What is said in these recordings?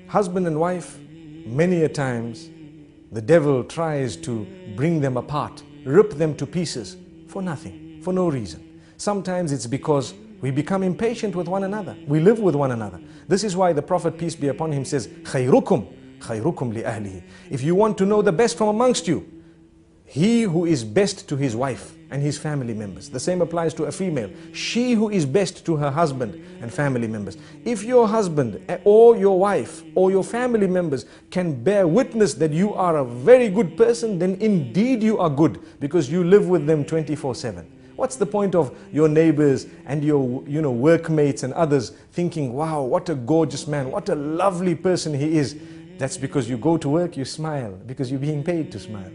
Husband and wife, many a times, the devil tries to bring them apart, rip them to pieces for nothing, for no reason. Sometimes it's because we become impatient with one another. We live with one another. This is why the Prophet, peace be upon him, says, خَيْرُكُمْ li ahlihi. If you want to know the best from amongst you, he who is best to his wife and his family members. The same applies to a female. She who is best to her husband and family members. If your husband or your wife or your family members can bear witness that you are a very good person, then indeed you are good, because you live with them 24/7. What's the point of your neighbors and your workmates and others thinking, wow, what a gorgeous man, what a lovely person he is? That's because you go to work, you smile, because you're being paid to smile.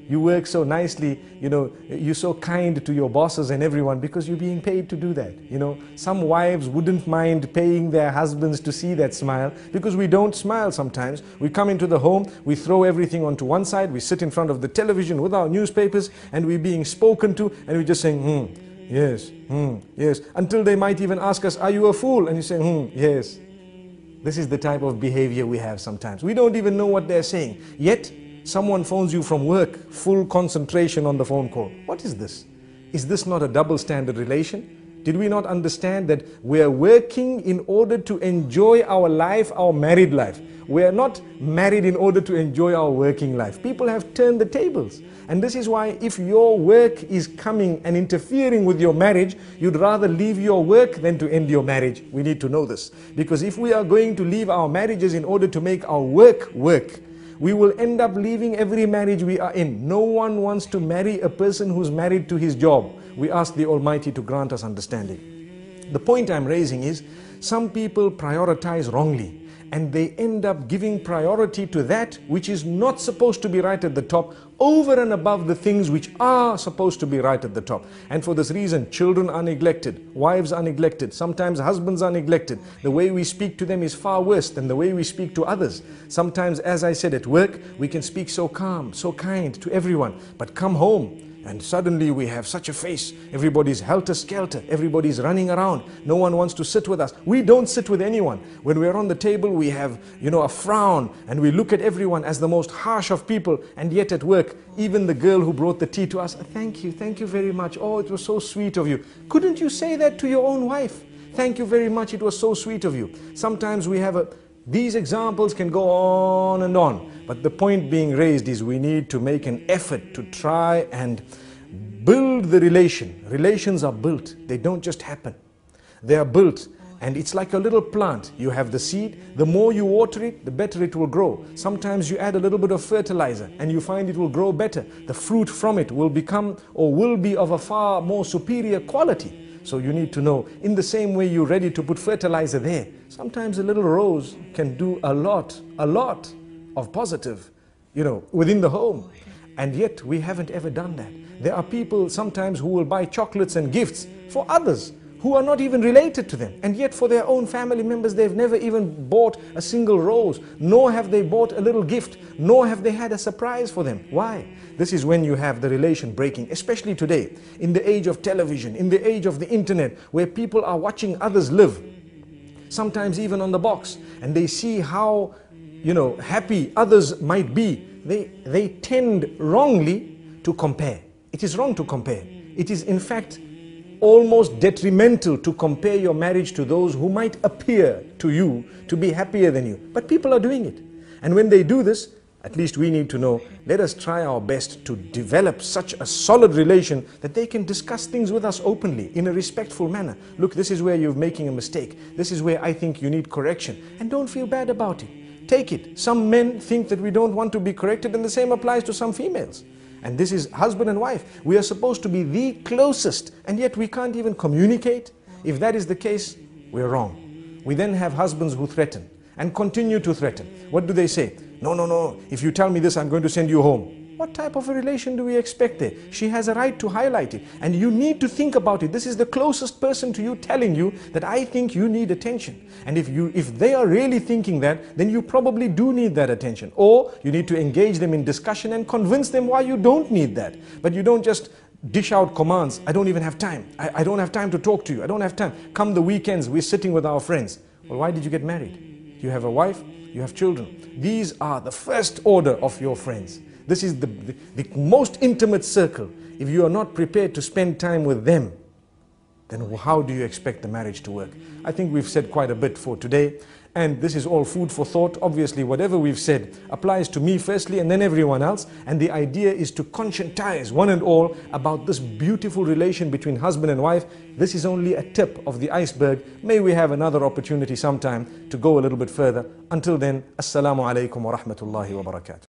You work so nicely, you're so kind to your bosses and everyone because you're being paid to do that. Some wives wouldn't mind paying their husbands to see that smile, because we don't smile sometimes. We come into the home, we throw everything onto one side, we sit in front of the television with our newspapers, and we're being spoken to, and we're just saying, yes, yes, until they might even ask us, are you a fool? And you say, yes. This is the type of behavior we have sometimes. We don't even know what they're saying. Yet, someone phones you from work, full concentration on the phone call. What is this? Is this not a double standard relation? Did we not understand that we are working in order to enjoy our life, our married life? We are not married in order to enjoy our working life. People have turned the tables. And this is why if your work is coming and interfering with your marriage, you'd rather leave your work than to end your marriage. We need to know this. Because if we are going to leave our marriages in order to make our work work, we will end up leaving every marriage we are in. No one wants to marry a person who's married to his job. We ask the Almighty to grant us understanding. The point I'm raising is, some people prioritize wrongly, and they end up giving priority to that which is not supposed to be right at the top, over and above the things which are supposed to be right at the top. And for this reason, children are neglected, wives are neglected, sometimes husbands are neglected. The way we speak to them is far worse than the way we speak to others. Sometimes, as I said, at work, we can speak so calm, so kind to everyone, but come home, and suddenly we have such a face. Everybody's helter-skelter. Everybody's running around. No one wants to sit with us. We don't sit with anyone. When we're on the table, we have, a frown, and we look at everyone as the most harsh of people. And yet at work, even the girl who brought the tea to us, thank you very much. Oh, it was so sweet of you. Couldn't you say that to your own wife? Thank you very much. It was so sweet of you. Sometimes we have these examples can go on and on. But the point being raised is we need to make an effort to try and build the relation. Relations are built. They don't just happen. They are built. And it's like a little plant. You have the seed. The more you water it, the better it will grow. Sometimes you add a little bit of fertilizer and you find it will grow better. The fruit from it will become or will be of a far more superior quality. So you need to know, in the same way you're ready to put fertilizer there, sometimes a little rose can do a lot of positive, within the home. And yet we haven't ever done that. There are people sometimes who will buy chocolates and gifts for others who are not even related to them. And yet for their own family members, they've never even bought a single rose, nor have they bought a little gift, nor have they had a surprise for them. Why? This is when you have the relation breaking, especially today, in the age of television, in the age of the internet, where people are watching others live, sometimes even on the box, and they see how, happy others might be. They tend wrongly to compare. It is wrong to compare. It is in fact almost detrimental to compare your marriage to those who might appear to you to be happier than you. But people are doing it. And when they do this, at least we need to know, let us try our best to develop such a solid relation that they can discuss things with us openly, in a respectful manner. Look, this is where you're making a mistake. This is where I think you need correction. And don't feel bad about it. Take it. Some men think that we don't want to be corrected, and the same applies to some females. And this is husband and wife. We are supposed to be the closest, and yet we can't even communicate. If that is the case, we're wrong. We then have husbands who threaten and continue to threaten. What do they say? No, if you tell me this, I'm going to send you home. What type of a relation do we expect there? She has a right to highlight it, and you need to think about it. This is the closest person to you telling you that I think you need attention. And if they are really thinking that, then you probably do need that attention. Or you need to engage them in discussion and convince them why you don't need that. But you don't just dish out commands. I don't even have time. I don't have time to talk to you. I don't have time. Come the weekends, we're sitting with our friends. Well, why did you get married? you have a wife, you have children. These are the first order of your friends. This is the most intimate circle. If you are not prepared to spend time with them, then how do you expect the marriage to work? I think we've said quite a bit for today, and this is all food for thought. Obviously, whatever we've said applies to me firstly and then everyone else, and the idea is to conscientize one and all about this beautiful relation between husband and wife. This is only a tip of the iceberg. May we have another opportunity sometime to go a little bit further. Until then, Assalamu alaikum wa rahmatullahi wa barakatuh.